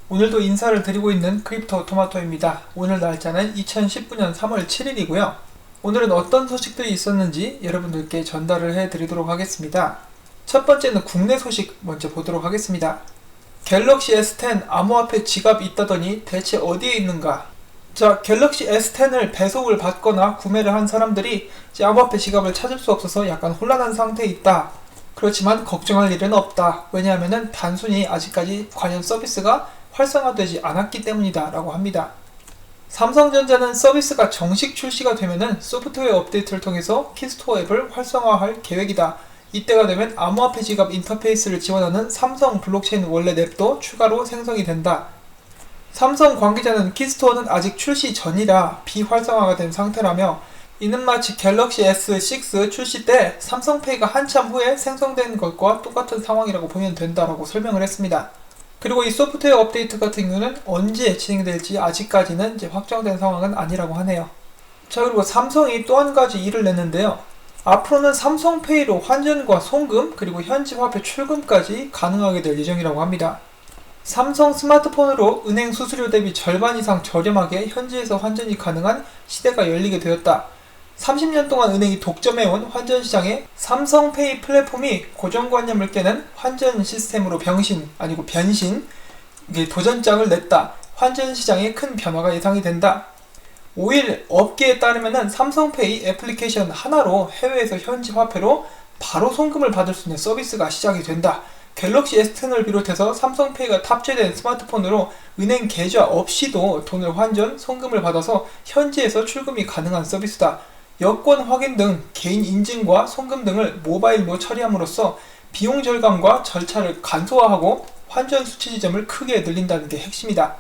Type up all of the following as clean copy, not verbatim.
오늘도 인사를 드리고 있는 크립토 토마토입니다. 오늘 날짜는 2019년 3월 7일이고요. 오늘은 어떤 소식들이 있었는지 여러분들께 전달을 해드리도록 하겠습니다. 첫 번째는 국내 소식 먼저 보도록 하겠습니다. 갤럭시 S10 암호화폐 지갑 있다더니 대체 어디에 있는가? 자, 갤럭시 S10을 배송을 받거나 구매를 한 사람들이 이제 암호화폐 지갑을 찾을 수 없어서 약간 혼란한 상태에 있다. 그렇지만 걱정할 일은 없다. 왜냐하면 단순히 아직까지 관련 서비스가 활성화되지 않았기 때문이다 라고 합니다. 삼성전자는 서비스가 정식 출시가 되면은 소프트웨어 업데이트를 통해서 키스토어 앱을 활성화할 계획이다. 이때가 되면 암호화폐 지갑 인터페이스를 지원하는 삼성 블록체인 월렛 앱도 추가로 생성이 된다. 삼성 관계자는 키스토어는 아직 출시 전이라 비활성화가 된 상태라며 이는 마치 갤럭시 S6 출시 때 삼성페이가 한참 후에 생성된 것과 똑같은 상황이라고 보면 된다라고 설명을 했습니다. 그리고 이 소프트웨어 업데이트 같은 경우는 언제 진행될지 아직까지는 이제 확정된 상황은 아니라고 하네요. 자, 그리고 삼성이 또 한 가지 일을 냈는데요. 앞으로는 삼성페이로 환전과 송금 그리고 현지 화폐 출금까지 가능하게 될 예정이라고 합니다. 삼성 스마트폰으로 은행 수수료 대비 절반 이상 저렴하게 현지에서 환전이 가능한 시대가 열리게 되었다. 30년 동안 은행이 독점해온 환전시장에 삼성페이 플랫폼이 고정관념을 깨는 환전 시스템으로 변신, 도전장을 냈다. 환전시장에 큰 변화가 예상이 된다. 5일 업계에 따르면 삼성페이 애플리케이션 하나로 해외에서 현지 화폐로 바로 송금을 받을 수 있는 서비스가 시작이 된다. 갤럭시 S10을 비롯해서 삼성페이가 탑재된 스마트폰으로 은행 계좌 없이도 돈을 환전, 송금을 받아서 현지에서 출금이 가능한 서비스다. 여권 확인 등 개인 인증과 송금 등을 모바일로 처리함으로써 비용 절감과 절차를 간소화하고 환전 수치 지점을 크게 늘린다는 게 핵심이다.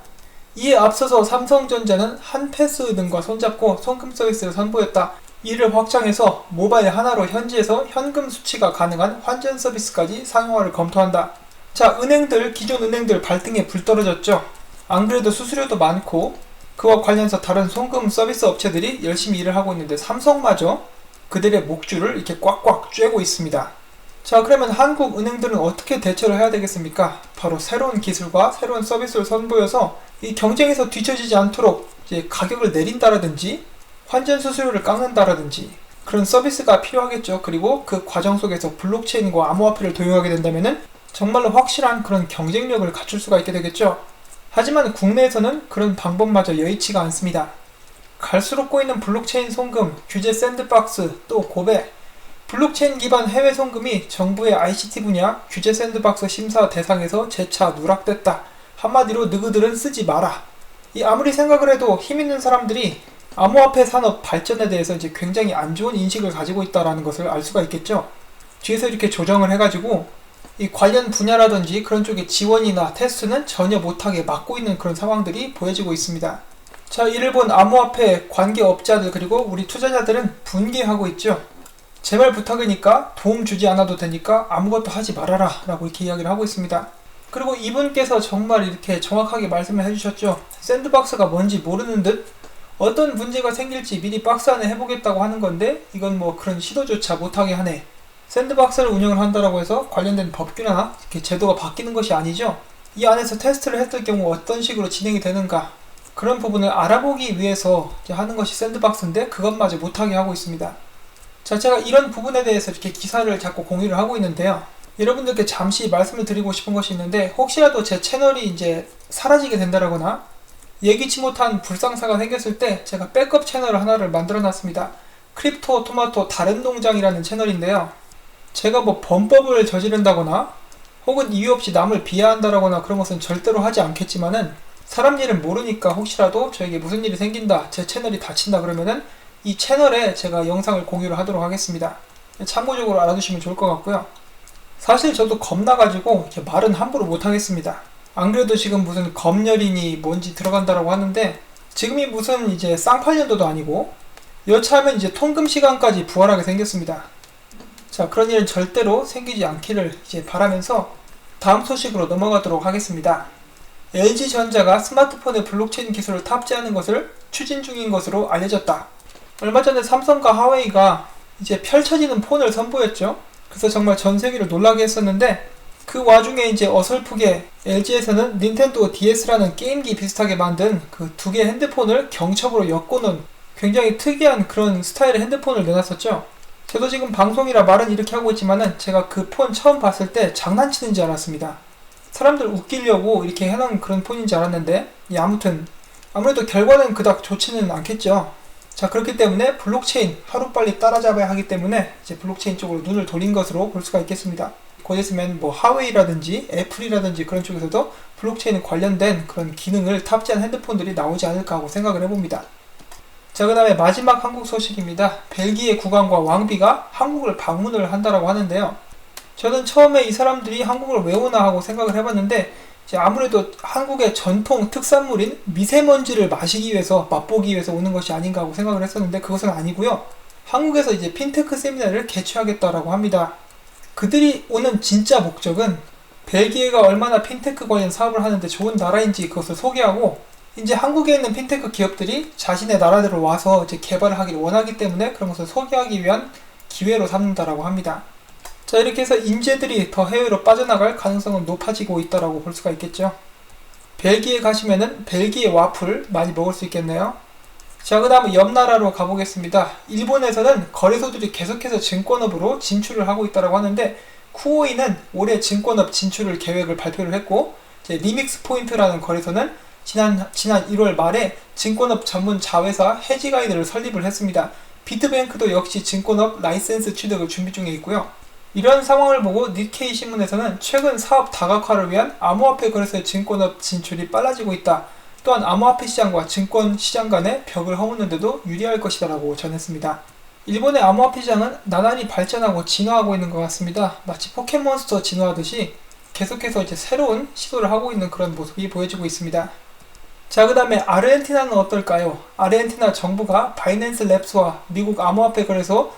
이에 앞서서 삼성전자는 한패스 등과 손잡고 송금 서비스를 선보였다. 이를 확장해서 모바일 하나로 현지에서 현금 수취가 가능한 환전 서비스까지 상용화를 검토한다. 자, 기존 은행들 발등에 불 떨어졌죠. 안 그래도 수수료도 많고 그와 관련해서 다른 송금 서비스 업체들이 열심히 일을 하고 있는데 삼성마저 그들의 목줄을 이렇게 꽉꽉 쬐고 있습니다. 자, 그러면 한국 은행들은 어떻게 대처를 해야 되겠습니까? 바로 새로운 기술과 새로운 서비스를 선보여서 이 경쟁에서 뒤처지지 않도록 이제 가격을 내린다라든지 환전 수수료를 깎는다라든지 그런 서비스가 필요하겠죠. 그리고 그 과정 속에서 블록체인과 암호화폐를 도용하게 된다면은 정말로 확실한 그런 경쟁력을 갖출 수가 있게 되겠죠. 하지만 국내에서는 그런 방법마저 여의치가 않습니다. 갈수록 꼬이는 블록체인 송금, 규제 샌드박스, 또 고배, 블록체인 기반 해외 송금이 정부의 ICT 분야 규제 샌드박스 심사 대상에서 재차 누락됐다. 한마디로 너희들은 쓰지 마라. 이 아무리 생각을 해도 힘있는 사람들이 암호화폐 산업 발전에 대해서 이제 굉장히 안 좋은 인식을 가지고 있다는 것을 알 수가 있겠죠. 뒤에서 이렇게 조정을 해가지고 이 관련 분야라든지 그런 쪽의 지원이나 테스트는 전혀 못하게 막고 있는 그런 상황들이 보여지고 있습니다. 자, 이를 본 암호화폐 관계업자들 그리고 우리 투자자들은 분개하고 있죠. 제발 부탁이니까 도움 주지 않아도 되니까 아무것도 하지 말아라 라고 이렇게 이야기를 하고 있습니다. 그리고 이분께서 정말 이렇게 정확하게 말씀을 해주셨죠. 샌드박스가 뭔지 모르는 듯 어떤 문제가 생길지 미리 박스 안에 해보겠다고 하는 건데 이건 뭐 그런 시도조차 못하게 하네. 샌드박스를 운영을 한다라고 해서 관련된 법규나 이렇게 제도가 바뀌는 것이 아니죠. 이 안에서 테스트를 했을 경우 어떤 식으로 진행이 되는가 그런 부분을 알아보기 위해서 하는 것이 샌드박스인데 그것마저 못하게 하고 있습니다. 자, 제가 이런 부분에 대해서 이렇게 기사를 자꾸 공유를 하고 있는데요. 여러분들께 잠시 말씀을 드리고 싶은 것이 있는데 혹시라도 제 채널이 이제 사라지게 된다거나 예기치 못한 불상사가 생겼을 때 제가 백업 채널 하나를 만들어 놨습니다. 크립토 토마토 다른 농장이라는 채널인데요. 제가 뭐 범법을 저지른다거나 혹은 이유 없이 남을 비하한다거나 그런 것은 절대로 하지 않겠지만은 사람 일은 모르니까 혹시라도 저에게 무슨 일이 생긴다, 제 채널이 다친다 그러면은 이 채널에 제가 영상을 공유를 하도록 하겠습니다. 참고적으로 알아두시면 좋을 것 같고요. 사실 저도 겁나가지고 이렇게 말은 함부로 못하겠습니다. 안 그래도 지금 무슨 검열이니 뭔지 들어간다라고 하는데 지금이 무슨 이제 쌍팔년도도 아니고 여차하면 이제 통금 시간까지 부활하게 생겼습니다. 자, 그런 일은 절대로 생기지 않기를 이제 바라면서 다음 소식으로 넘어가도록 하겠습니다. LG전자가 스마트폰에 블록체인 기술을 탑재하는 것을 추진 중인 것으로 알려졌다. 얼마 전에 삼성과 하웨이가 이제 펼쳐지는 폰을 선보였죠. 그래서 정말 전 세계를 놀라게 했었는데 그 와중에 이제 어설프게 LG에서는 닌텐도 DS라는 게임기 비슷하게 만든 그 두 개의 핸드폰을 경첩으로 엮어놓은 굉장히 특이한 그런 스타일의 핸드폰을 내놨었죠. 저도 지금 방송이라 말은 이렇게 하고 있지만은 제가 그 폰 처음 봤을 때 장난치는 줄 알았습니다. 사람들 웃기려고 이렇게 해놓은 그런 폰인 줄 알았는데, 아무튼 아무래도 결과는 그닥 좋지는 않겠죠. 자, 그렇기 때문에 블록체인 하루빨리 따라잡아야 하기 때문에 이제 블록체인 쪽으로 눈을 돌린 것으로 볼 수가 있겠습니다. 곧 있으면 뭐 하웨이라든지 애플이라든지 그런 쪽에서도 블록체인 관련된 그런 기능을 탑재한 핸드폰들이 나오지 않을까 하고 생각을 해봅니다. 자, 그 다음에 마지막 한국 소식입니다. 벨기에 국왕과 왕비가 한국을 방문을 한다라고 하는데요. 저는 처음에 이 사람들이 한국을 왜 오나 하고 생각을 해봤는데, 이제 아무래도 한국의 전통 특산물인 미세먼지를 마시기 위해서, 맛보기 위해서 오는 것이 아닌가 하고 생각을 했었는데, 그것은 아니고요. 한국에서 이제 핀테크 세미나를 개최하겠다라고 합니다. 그들이 오는 진짜 목적은 벨기에가 얼마나 핀테크 관련 사업을 하는데 좋은 나라인지 그것을 소개하고, 이제 한국에 있는 핀테크 기업들이 자신의 나라대로 와서 이제 개발을 하기를 원하기 때문에 그런 것을 소개하기 위한 기회로 삼는다라고 합니다. 자, 이렇게 해서 인재들이 더 해외로 빠져나갈 가능성은 높아지고 있다라고 볼 수가 있겠죠. 벨기에 가시면은 벨기에 와플 많이 먹을 수 있겠네요. 자, 그 다음은 옆 나라로 가보겠습니다. 일본에서는 거래소들이 계속해서 증권업으로 진출을 하고 있다고 하는데, 쿠오이는 올해 증권업 진출을 계획을 발표를 했고, 이제 리믹스 포인트라는 거래소는 지난 1월 말에 증권업 전문 자회사 해지가이드를 설립을 했습니다. 비트뱅크도 역시 증권업 라이센스 취득을 준비 중에 있고요. 이런 상황을 보고 니케이 신문에서는 최근 사업 다각화를 위한 암호화폐 거래소의 증권업 진출이 빨라지고 있다. 또한 암호화폐 시장과 증권 시장 간의 벽을 허무는데도 유리할 것이다 라고 전했습니다. 일본의 암호화폐 시장은 나날이 발전하고 진화하고 있는 것 같습니다. 마치 포켓몬스터 진화하듯이 계속해서 이제 새로운 시도를 하고 있는 그런 모습이 보여지고 있습니다. 자, 그 다음에 아르헨티나는 어떨까요? 아르헨티나 정부가 바이낸스 랩스와 미국 암호화폐 거래소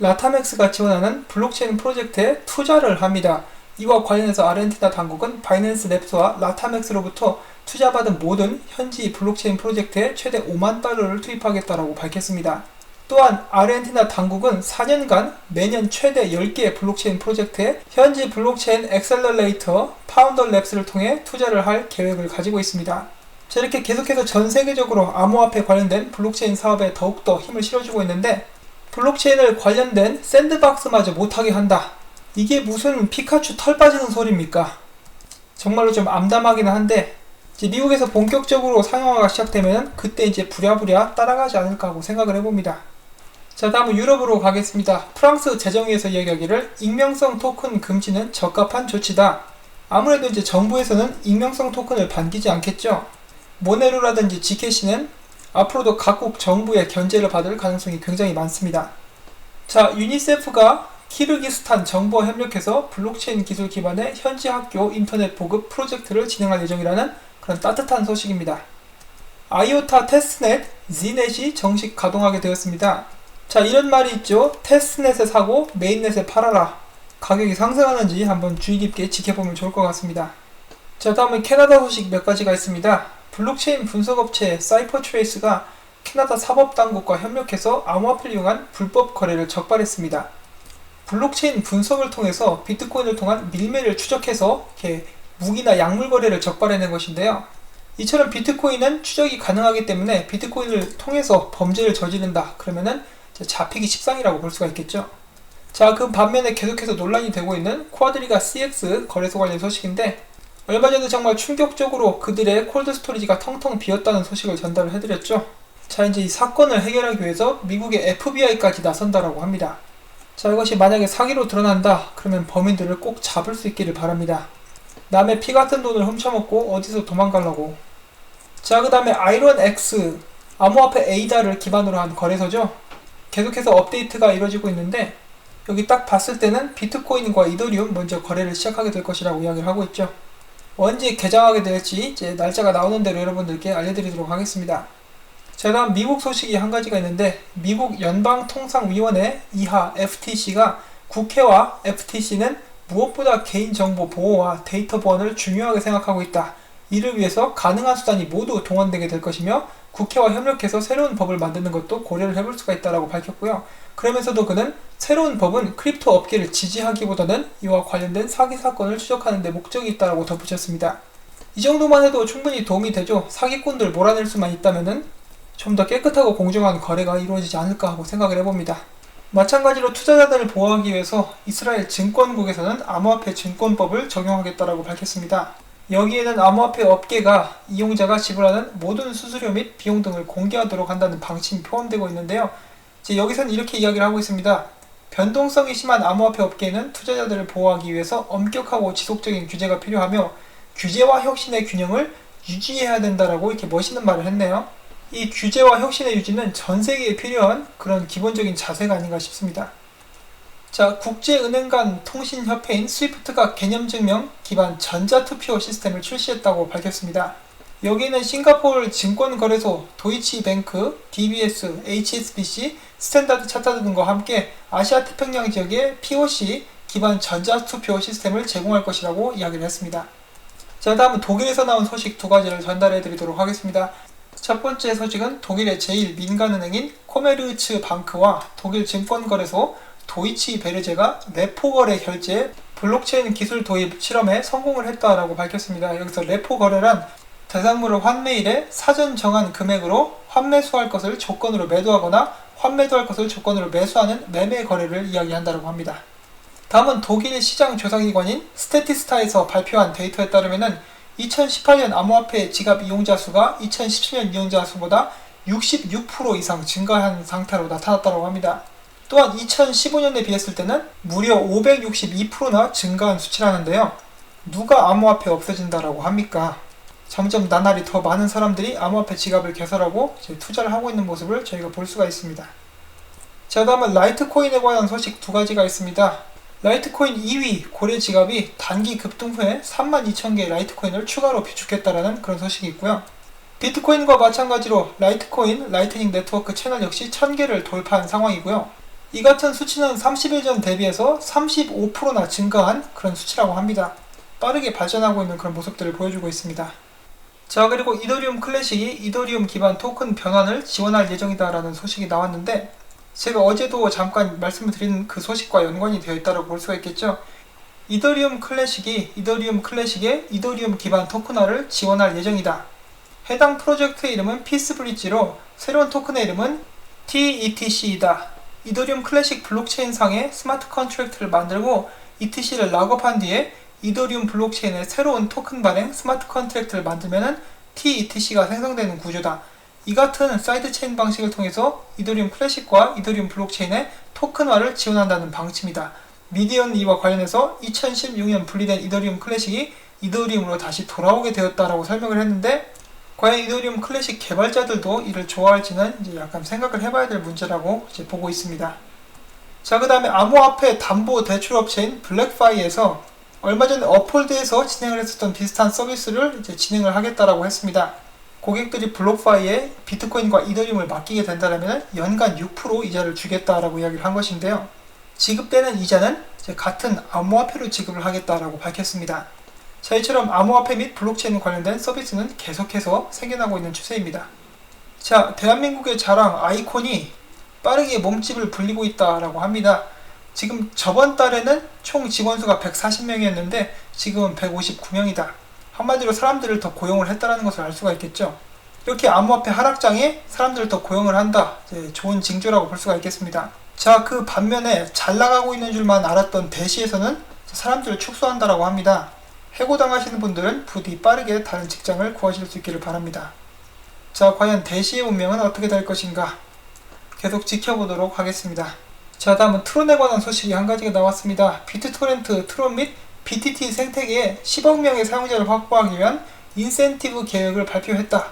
라타맥스가 지원하는 블록체인 프로젝트에 투자를 합니다. 이와 관련해서 아르헨티나 당국은 바이낸스 랩스와 라타맥스로부터 투자받은 모든 현지 블록체인 프로젝트에 최대 5만 달러를 투입하겠다라고 밝혔습니다. 또한 아르헨티나 당국은 4년간 매년 최대 10개의 블록체인 프로젝트에 현지 블록체인 엑셀러레이터 파운더 랩스를 통해 투자를 할 계획을 가지고 있습니다. 자, 이렇게 계속해서 전 세계적으로 암호화폐 관련된 블록체인 사업에 더욱더 힘을 실어주고 있는데, 블록체인을 관련된 샌드박스마저 못하게 한다. 이게 무슨 피카츄 털 빠지는 소리입니까? 정말로 좀 암담하기는 한데, 이제 미국에서 본격적으로 상용화가 시작되면 그때 이제 부랴부랴 따라가지 않을까 하고 생각을 해봅니다. 자, 다음은 유럽으로 가겠습니다. 프랑스 재정위에서 이야기하기를 익명성 토큰 금지는 적합한 조치다. 아무래도 이제 정부에서는 익명성 토큰을 반기지 않겠죠. 모네로라든지 지케시는 앞으로도 각국 정부의 견제를 받을 가능성이 굉장히 많습니다. 자, 유니세프가 키르기스탄 정부와 협력해서 블록체인 기술 기반의 현지 학교 인터넷 보급 프로젝트를 진행할 예정이라는 그런 따뜻한 소식입니다. 아이오타 테스트넷 Z넷이 정식 가동하게 되었습니다. 자, 이런 말이 있죠. 테스트넷에 사고 메인넷에 팔아라. 가격이 상승하는지 한번 주의 깊게 지켜보면 좋을 것 같습니다. 자, 다음은 캐나다 소식 몇 가지가 있습니다. 블록체인 분석업체 사이퍼트레이스가 캐나다 사법당국과 협력해서 암호화폐를 이용한 불법 거래를 적발했습니다. 블록체인 분석을 통해서 비트코인을 통한 밀매를 추적해서 이렇게 무기나 약물 거래를 적발해낸 것인데요. 이처럼 비트코인은 추적이 가능하기 때문에 비트코인을 통해서 범죄를 저지른다. 그러면은 잡히기 십상이라고 볼 수가 있겠죠. 자, 그 반면에 계속해서 논란이 되고 있는 쿼드리가 CX 거래소 관련 소식인데, 얼마 전에 정말 충격적으로 그들의 콜드 스토리지가 텅텅 비었다는 소식을 전달을 해드렸죠. 자, 이제 이 사건을 해결하기 위해서 미국의 FBI까지 나선다라고 합니다. 자, 이것이 만약에 사기로 드러난다, 그러면 범인들을 꼭 잡을 수 있기를 바랍니다. 남의 피 같은 돈을 훔쳐먹고 어디서 도망가려고. 자, 그 다음에 아이론X 암호화폐 에이다를 기반으로 한 거래소죠. 계속해서 업데이트가 이루어지고 있는데, 여기 딱 봤을 때는 비트코인과 이더리움 먼저 거래를 시작하게 될 것이라고 이야기를 하고 있죠. 언제 개장하게 될지 이제 날짜가 나오는 대로 여러분들께 알려드리도록 하겠습니다. 자, 다음 미국 소식이 한 가지가 있는데, 미국 연방통상위원회 이하 FTC가 국회와 FTC는 무엇보다 개인정보 보호와 데이터 보안을 중요하게 생각하고 있다. 이를 위해서 가능한 수단이 모두 동원되게 될 것이며 국회와 협력해서 새로운 법을 만드는 것도 고려를 해볼 수가 있다고 밝혔고요. 그러면서도 그는 새로운 법은 크립토 업계를 지지하기보다는 이와 관련된 사기 사건을 추적하는 데 목적이 있다고 덧붙였습니다. 이 정도만 해도 충분히 도움이 되죠. 사기꾼들 몰아낼 수만 있다면은 좀 더 깨끗하고 공정한 거래가 이루어지지 않을까 하고 생각을 해봅니다. 마찬가지로 투자자들을 보호하기 위해서 이스라엘 증권국에서는 암호화폐 증권법을 적용하겠다고 밝혔습니다. 여기에는 암호화폐 업계가 이용자가 지불하는 모든 수수료 및 비용 등을 공개하도록 한다는 방침이 포함되고 있는데요. 이제 여기서는 이렇게 이야기를 하고 있습니다. 변동성이 심한 암호화폐 업계에는 투자자들을 보호하기 위해서 엄격하고 지속적인 규제가 필요하며 규제와 혁신의 균형을 유지해야 된다라고 이렇게 멋있는 말을 했네요. 이 규제와 혁신의 유지는 전 세계에 필요한 그런 기본적인 자세가 아닌가 싶습니다. 자, 국제은행 간 통신협회인 스위프트가 개념증명 기반 전자투표 시스템을 출시했다고 밝혔습니다. 여기는 싱가포르 증권거래소, 도이치뱅크, DBS, HSBC, 스탠다드 차타드 등과 함께 아시아 태평양 지역에 POC 기반 전자투표 시스템을 제공할 것이라고 이야기를 했습니다. 자, 다음은 독일에서 나온 소식 두 가지를 전달해 드리도록 하겠습니다. 첫 번째 소식은 독일의 제일 민간은행인 코메르츠 방크와 독일 증권거래소 도이치 베르제가 레포거래 결제에 블록체인 기술 도입 실험에 성공을 했다라고 밝혔습니다. 여기서 레포거래란 대상물을 환매일에 사전 정한 금액으로 환매수할 것을 조건으로 매도하거나 환매도할 것을 조건으로 매수하는 매매 거래를 이야기한다고 합니다. 다음은 독일 시장 조사기관인 스태티스타에서 발표한 데이터에 따르면 2018년 암호화폐 지갑 이용자 수가 2017년 이용자 수보다 66% 이상 증가한 상태로 나타났다고 합니다. 또한 2015년에 비했을 때는 무려 562%나 증가한 수치라는데요. 누가 암호화폐 없어진다라고 합니까? 점점 나날이 더 많은 사람들이 암호화폐 지갑을 개설하고 투자를 하고 있는 모습을 저희가 볼 수가 있습니다. 자, 다음은 라이트코인에 관한 소식 두 가지가 있습니다. 라이트코인 2위 고래 지갑이 단기 급등 후에 32,000개의 라이트코인을 추가로 비축했다라는 그런 소식이 있고요. 비트코인과 마찬가지로 라이트코인, 라이트닝 네트워크 채널 역시 1000개를 돌파한 상황이고요. 이 같은 수치는 30일 전 대비해서 35%나 증가한 그런 수치라고 합니다. 빠르게 발전하고 있는 그런 모습들을 보여주고 있습니다. 자, 그리고 이더리움 클래식이 이더리움 기반 토큰 변환을 지원할 예정이다라는 소식이 나왔는데 제가 어제도 잠깐 말씀을 드린 그 소식과 연관이 되어 있다고 볼 수가 있겠죠. 이더리움 클래식의 이더리움 기반 토큰화를 지원할 예정이다. 해당 프로젝트의 이름은 피스브릿지로 새로운 토큰의 이름은 TETC이다. 이더리움 클래식 블록체인 상에 스마트 컨트랙트를 만들고 ETC를 락업한 뒤에 이더리움 블록체인의 새로운 토큰 발행 스마트 컨트랙트를 만들면 TETC가 생성되는 구조다. 이 같은 사이드체인 방식을 통해서 이더리움 클래식과 이더리움 블록체인의 토큰화를 지원한다는 방침이다. 미디언 이와 관련해서 2016년 분리된 이더리움 클래식이 이더리움으로 다시 돌아오게 되었다라고 설명을 했는데 과연 이더리움 클래식 개발자들도 이를 좋아할지는 이제 약간 생각을 해봐야 될 문제라고 이제 보고 있습니다. 자, 그 다음에 암호화폐 담보 대출업체인 블랙파이에서 얼마 전에 업홀드에서 진행을 했었던 비슷한 서비스를 이제 진행을 하겠다라고 했습니다. 고객들이 블록파이에 비트코인과 이더리움을 맡기게 된다면 연간 6% 이자를 주겠다라고 이야기를 한 것인데요. 지급되는 이자는 이제 같은 암호화폐로 지급을 하겠다라고 밝혔습니다. 자, 이처럼 암호화폐 및 블록체인 관련된 서비스는 계속해서 생겨나고 있는 추세입니다. 자, 대한민국의 자랑 아이콘이 빠르게 몸집을 불리고 있다라고 합니다. 지금 저번 달에는 총 직원수가 140명이었는데 지금은 159명이다. 한마디로 사람들을 더 고용을 했다는 것을 알 수가 있겠죠. 이렇게 암호화폐 하락장에 사람들을 더 고용을 한다. 좋은 징조라고 볼 수가 있겠습니다. 자, 그 반면에 잘 나가고 있는 줄만 알았던 대시에서는 사람들을 축소한다라고 합니다. 해고당하시는 분들은 부디 빠르게 다른 직장을 구하실 수 있기를 바랍니다. 자, 과연 대시의 운명은 어떻게 될 것인가? 계속 지켜보도록 하겠습니다. 자, 다음은 트론에 관한 소식이 한 가지가 나왔습니다. 비트토렌트, 트론 및 BTT 생태계에 10억 명의 사용자를 확보하기 위한 인센티브 계획을 발표했다.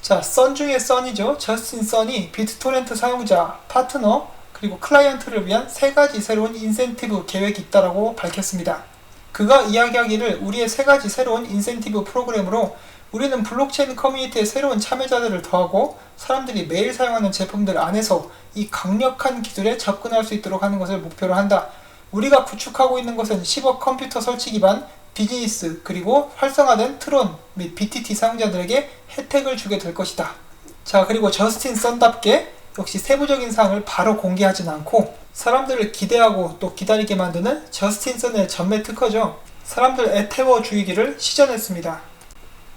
자, 선 중에 선이죠. 저스틴 선이 비트토렌트 사용자, 파트너, 그리고 클라이언트를 위한 3가지 새로운 인센티브 계획이 있다고 밝혔습니다. 그가 이야기하기를 우리의 3가지 새로운 인센티브 프로그램으로 우리는 블록체인 커뮤니티의 새로운 참여자들을 더하고 사람들이 매일 사용하는 제품들 안에서 이 강력한 기술에 접근할 수 있도록 하는 것을 목표로 한다. 우리가 구축하고 있는 것은 10억 컴퓨터 설치 기반 비즈니스 그리고 활성화된 트론 및 BTT 사용자들에게 혜택을 주게 될 것이다. 자, 그리고 저스틴 선답게 역시 세부적인 사항을 바로 공개하진 않고 사람들을 기대하고 또 기다리게 만드는 저스틴 선의 전매 특허죠. 사람들 애태워 주이기를 시전했습니다.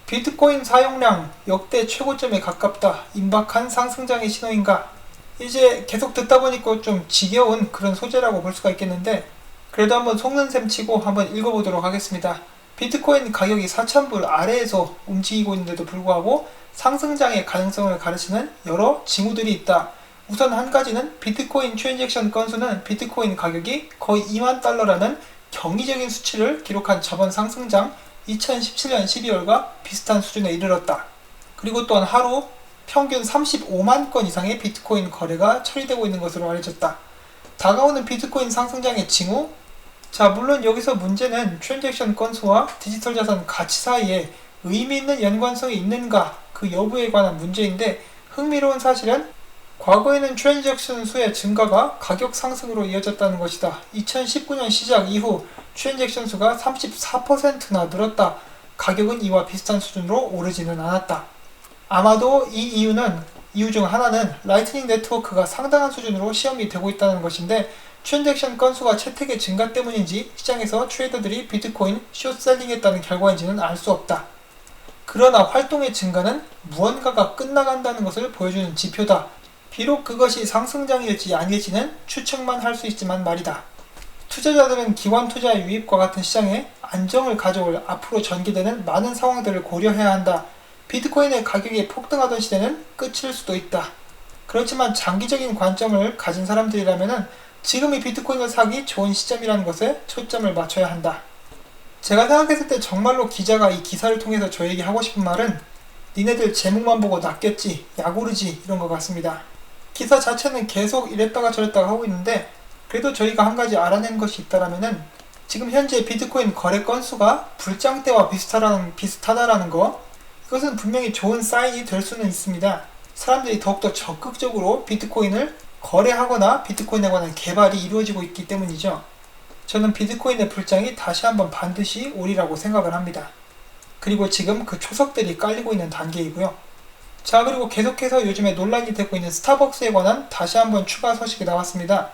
비트코인 사용량 역대 최고점에 가깝다. 임박한 상승장의 신호인가? 이제 계속 듣다 보니까 좀 지겨운 그런 소재라고 볼 수가 있겠는데 그래도 한번 속는 셈 치고 한번 읽어보도록 하겠습니다. 비트코인 가격이 4,000불 아래에서 움직이고 있는데도 불구하고 상승장의 가능성을 가르치는 여러 징후들이 있다. 우선 한 가지는 비트코인 트랜잭션 건수는 비트코인 가격이 거의 2만 달러라는 경이적인 수치를 기록한 저번 상승장 2017년 12월과 비슷한 수준에 이르렀다. 그리고 또한 하루 평균 35만 건 이상의 비트코인 거래가 처리되고 있는 것으로 알려졌다. 다가오는 비트코인 상승장의 징후? 자, 물론 여기서 문제는 트랜잭션 건수와 디지털 자산 가치 사이에 의미 있는 연관성이 있는가 그 여부에 관한 문제인데 흥미로운 사실은 과거에는 트랜잭션 수의 증가가 가격 상승으로 이어졌다는 것이다. 2019년 시작 이후 트랜잭션 수가 34%나 늘었다. 가격은 이와 비슷한 수준으로 오르지는 않았다. 아마도 이 이유 중 하나는 라이트닝 네트워크가 상당한 수준으로 시험이 되고 있다는 것인데 트랜잭션 건수가 채택의 증가 때문인지 시장에서 트레이더들이 비트코인 숏셀링했다는 결과인지는 알 수 없다. 그러나 활동의 증가는 무언가가 끝나간다는 것을 보여주는 지표다. 비록 그것이 상승장일지 아닐지는 추측만 할 수 있지만 말이다. 투자자들은 기관 투자의 유입과 같은 시장에 안정을 가져올 앞으로 전개되는 많은 상황들을 고려해야 한다. 비트코인의 가격이 폭등하던 시대는 끝일 수도 있다. 그렇지만 장기적인 관점을 가진 사람들이라면 지금이 비트코인을 사기 좋은 시점이라는 것에 초점을 맞춰야 한다. 제가 생각했을 때 정말로 기자가 이 기사를 통해서 저에게 하고 싶은 말은 니네들 제목만 보고 낚였지, 야구르지 이런 것 같습니다. 기사 자체는 계속 이랬다가 저랬다가 하고 있는데 그래도 저희가 한 가지 알아낸 것이 있다라면은 지금 현재 비트코인 거래 건수가 불장 때와 비슷하다라는 거, 이것은 분명히 좋은 사인이 될 수는 있습니다. 사람들이 더욱더 적극적으로 비트코인을 거래하거나 비트코인에 관한 개발이 이루어지고 있기 때문이죠. 저는 비트코인의 불장이 다시 한번 반드시 오리라고 생각을 합니다. 그리고 지금 그 초석들이 깔리고 있는 단계이고요. 자, 그리고 계속해서 요즘에 논란이 되고 있는 스타벅스에 관한 다시 한번 추가 소식이 나왔습니다.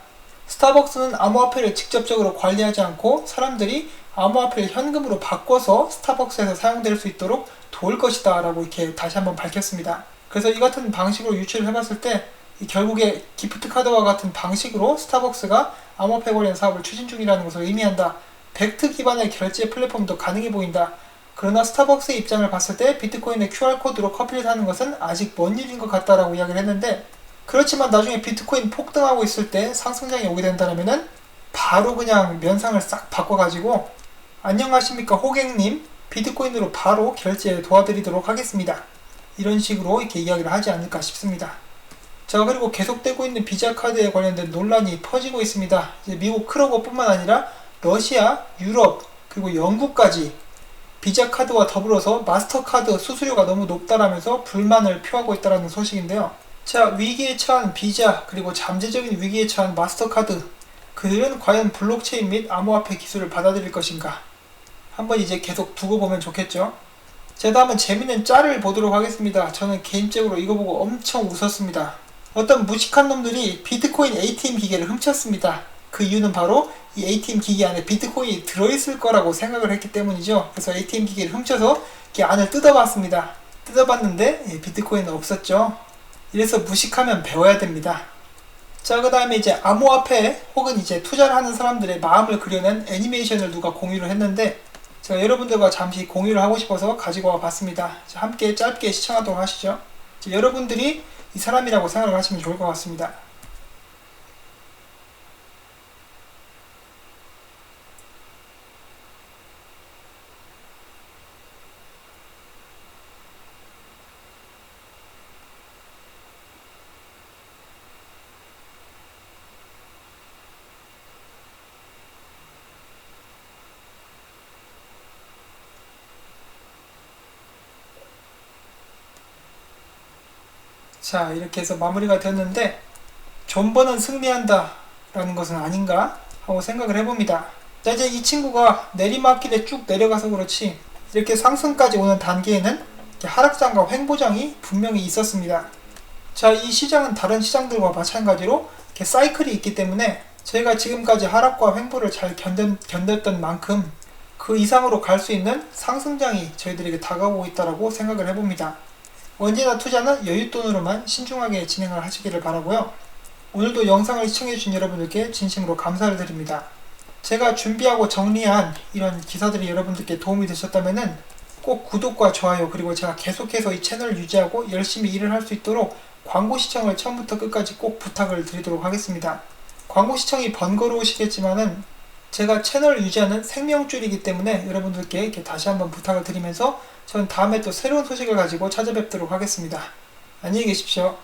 스타벅스는 암호화폐를 직접적으로 관리하지 않고 사람들이 암호화폐를 현금으로 바꿔서 스타벅스에서 사용될 수 있도록 도울 것이다 라고 이렇게 다시 한번 밝혔습니다. 그래서 이 같은 방식으로 유출을 해봤을 때 결국에 기프트 카드와 같은 방식으로 스타벅스가 암호화폐 관련 사업을 추진 중이라는 것을 의미한다. 벡트 기반의 결제 플랫폼도 가능해 보인다. 그러나 스타벅스의 입장을 봤을 때 비트코인의 QR코드로 커피를 사는 것은 아직 먼 일인 것 같다라고 이야기를 했는데, 그렇지만 나중에 비트코인 폭등하고 있을 때 상승장이 오게 된다면은 바로 그냥 면상을 싹 바꿔가지고 안녕하십니까 호갱님, 비트코인으로 바로 결제 도와드리도록 하겠습니다. 이런 식으로 이렇게 이야기를 하지 않을까 싶습니다. 자, 그리고 계속되고 있는 비자 카드에 관련된 논란이 퍼지고 있습니다. 이제 미국 크로거뿐만 아니라 러시아, 유럽, 그리고 영국까지 비자 카드와 더불어서 마스터카드 수수료가 너무 높다라면서 불만을 표하고 있다는 소식인데요. 자, 위기에 처한 비자, 그리고 잠재적인 위기에 처한 마스터카드, 그들은 과연 블록체인 및 암호화폐 기술을 받아들일 것인가? 한번 이제 계속 두고 보면 좋겠죠. 자, 다음은 재밌는 짤을 보도록 하겠습니다. 저는 개인적으로 이거 보고 엄청 웃었습니다. 어떤 무식한 놈들이 비트코인 ATM 기계를 훔쳤습니다. 그 이유는 바로 이 ATM 기계 안에 비트코인이 들어있을 거라고 생각을 했기 때문이죠. 그래서 ATM 기계를 훔쳐서 이렇게 안을 뜯어봤습니다. 뜯어봤는데 비트코인은 없었죠. 이래서 무식하면 배워야 됩니다. 자, 그 다음에 이제 암호화폐 혹은 이제 투자를 하는 사람들의 마음을 그려낸 애니메이션을 누가 공유를 했는데 제가 여러분들과 잠시 공유를 하고 싶어서 가지고 와 봤습니다. 자, 함께 짧게 시청하도록 하시죠. 여러분들이 이 사람이라고 생각을 하시면 좋을 것 같습니다. 자, 이렇게 해서 마무리가 되었는데 존버는 승리한다 라는 것은 아닌가 하고 생각을 해봅니다. 자, 이제 이 친구가 내리막길에 쭉 내려가서 그렇지 이렇게 상승까지 오는 단계에는 하락장과 횡보장이 분명히 있었습니다. 자, 이 시장은 다른 시장들과 마찬가지로 이렇게 사이클이 있기 때문에 저희가 지금까지 하락과 횡보를 잘 견뎠던 만큼 그 이상으로 갈 수 있는 상승장이 저희들에게 다가오고 있다고 생각을 해봅니다. 언제나 투자는 여윳돈으로만 신중하게 진행을 하시기를 바라고요. 오늘도 영상을 시청해주신 여러분들께 진심으로 감사를 드립니다. 제가 준비하고 정리한 이런 기사들이 여러분들께 도움이 되셨다면 꼭 구독과 좋아요, 그리고 제가 계속해서 이 채널을 유지하고 열심히 일을 할 수 있도록 광고 시청을 처음부터 끝까지 꼭 부탁을 드리도록 하겠습니다. 광고 시청이 번거로우시겠지만은 제가 채널을 유지하는 생명줄이기 때문에 여러분들께 이렇게 다시 한번 부탁을 드리면서 저는 다음에 또 새로운 소식을 가지고 찾아뵙도록 하겠습니다. 안녕히 계십시오.